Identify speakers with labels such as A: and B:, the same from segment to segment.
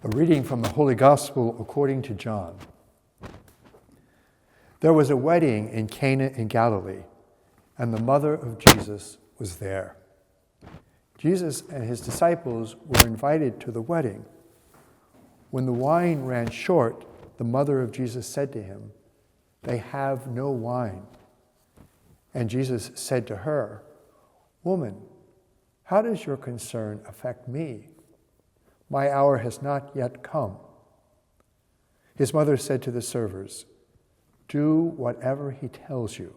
A: A reading from the Holy Gospel according to John. There was a wedding in Cana in Galilee, and the mother of Jesus was there. Jesus and his disciples were invited to the wedding. When the wine ran short, the mother of Jesus said to him, "They have no wine." And Jesus said to her, "Woman, how does your concern affect me? My hour has not yet come." His mother said to the servers, "Do whatever he tells you."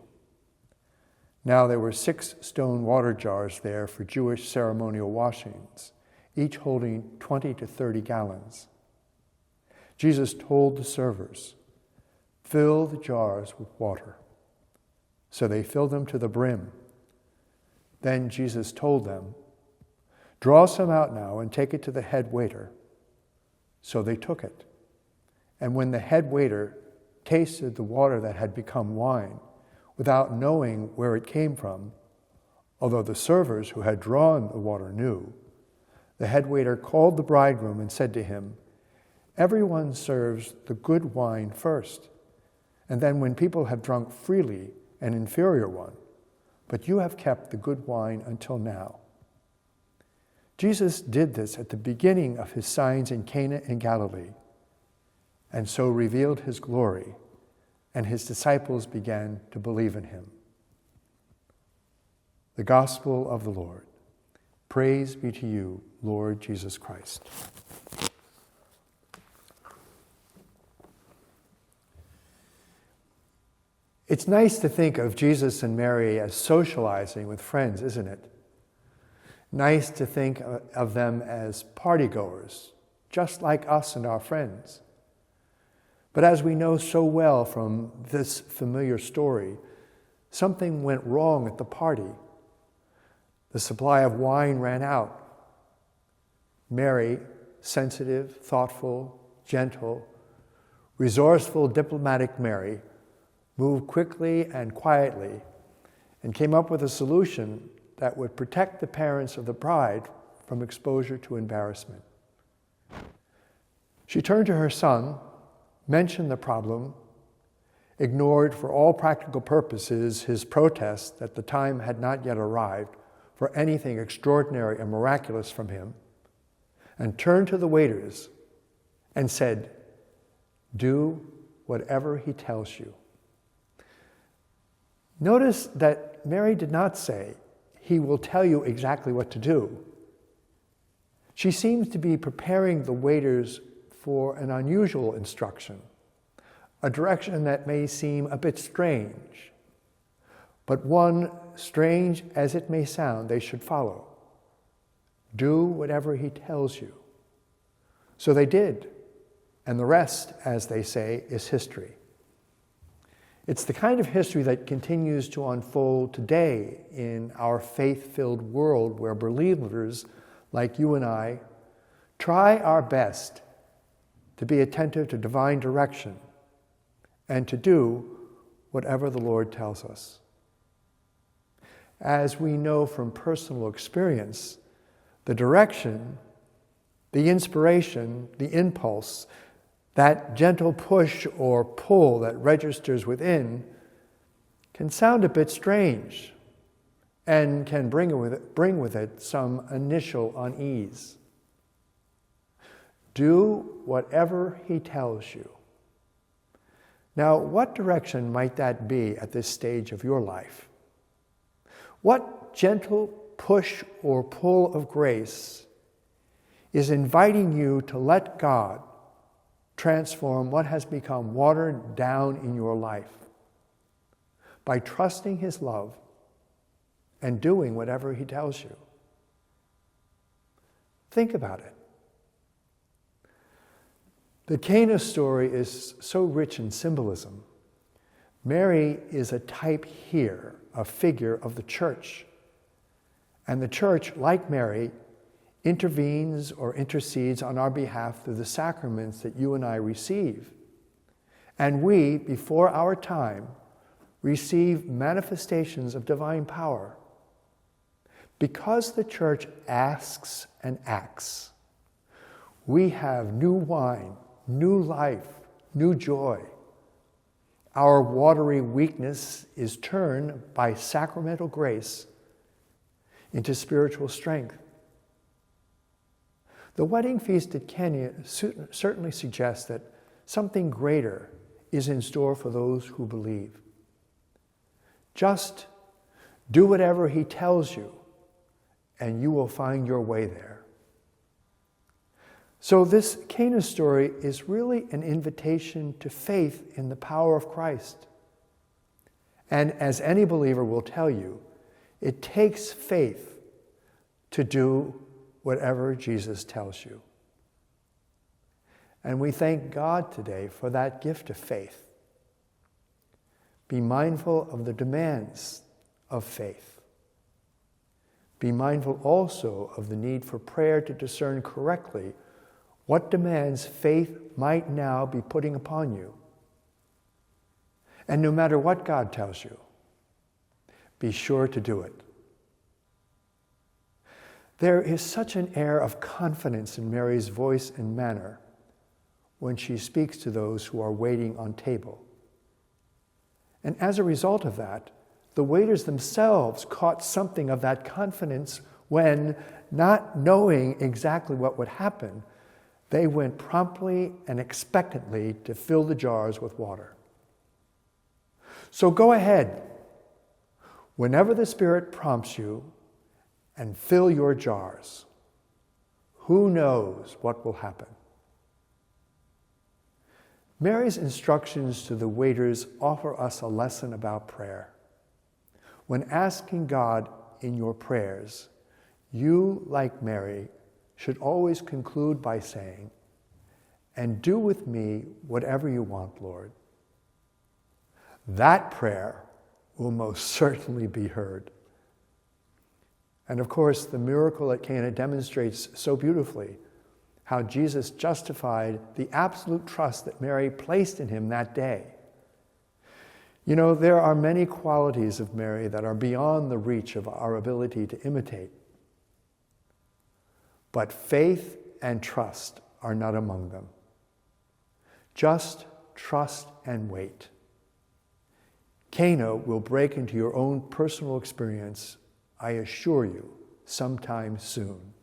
A: Now there were 6 stone water jars there for Jewish ceremonial washings, each holding 20 to 30 gallons. Jesus told the servers, "Fill the jars with water." So they filled them to the brim. Then Jesus told them, "Draw some out now and take it to the head waiter." So they took it. And when the head waiter tasted the water that had become wine, without knowing where it came from, although the servers who had drawn the water knew, the head waiter called the bridegroom and said to him, "Everyone serves the good wine first, and then when people have drunk freely, an inferior one, but you have kept the good wine until now." Jesus did this at the beginning of his signs in Cana in Galilee, and so revealed his glory, and his disciples began to believe in him. The Gospel of the Lord. Praise be to you, Lord Jesus Christ. It's nice to think of Jesus and Mary as socializing with friends, isn't it? Nice to think of them as partygoers, just like us and our friends. But as we know so well from this familiar story, something went wrong at the party. The supply of wine ran out. Mary, sensitive, thoughtful, gentle, resourceful, diplomatic Mary, moved quickly and quietly and came up with a solution that would protect the parents of the bride from exposure to embarrassment. She turned to her son, mentioned the problem, ignored for all practical purposes his protest that the time had not yet arrived for anything extraordinary and miraculous from him, and turned to the waiters and said, "Do whatever he tells you." Notice that Mary did not say, "He will tell you exactly what to do." She seems to be preparing the waiters for an unusual instruction, a direction that may seem a bit strange, but one, strange as it may sound, they should follow. Do whatever he tells you. So they did, and the rest, as they say, is history. It's the kind of history that continues to unfold today in our faith-filled world where believers like you and I try our best to be attentive to divine direction and to do whatever the Lord tells us. As we know from personal experience, the direction, the inspiration, the impulse, that gentle push or pull that registers within can sound a bit strange and can bring with it some initial unease. Do whatever he tells you. Now, what direction might that be at this stage of your life? What gentle push or pull of grace is inviting you to let God transform what has become watered down in your life by trusting his love and doing whatever he tells you? Think about it. The Cana story is so rich in symbolism. Mary is a type here, a figure of the church. And the church, like Mary, intervenes or intercedes on our behalf through the sacraments that you and I receive. And we, before our time, receive manifestations of divine power. Because the church asks and acts, we have new wine, new life, new joy. Our watery weakness is turned by sacramental grace into spiritual strength. The wedding feast at Cana certainly suggests that something greater is in store for those who believe. Just do whatever he tells you, and you will find your way there. So this Cana story is really an invitation to faith in the power of Christ. And as any believer will tell you, it takes faith to do whatever Jesus tells you. And we thank God today for that gift of faith. Be mindful of the demands of faith. Be mindful also of the need for prayer to discern correctly what demands faith might now be putting upon you. And no matter what God tells you, be sure to do it. There is such an air of confidence in Mary's voice and manner when she speaks to those who are waiting on table. And as a result of that, the waiters themselves caught something of that confidence when, not knowing exactly what would happen, they went promptly and expectantly to fill the jars with water. So go ahead, whenever the Spirit prompts you, and fill your jars. Who knows what will happen? Mary's instructions to the waiters offer us a lesson about prayer. When asking God in your prayers, you, like Mary, should always conclude by saying, "And do with me whatever you want, Lord." That prayer will most certainly be heard. And of course, the miracle at Cana demonstrates so beautifully how Jesus justified the absolute trust that Mary placed in him that day. You know, there are many qualities of Mary that are beyond the reach of our ability to imitate. But faith and trust are not among them. Just trust and wait. Cana will break into your own personal experience, I assure you, sometime soon.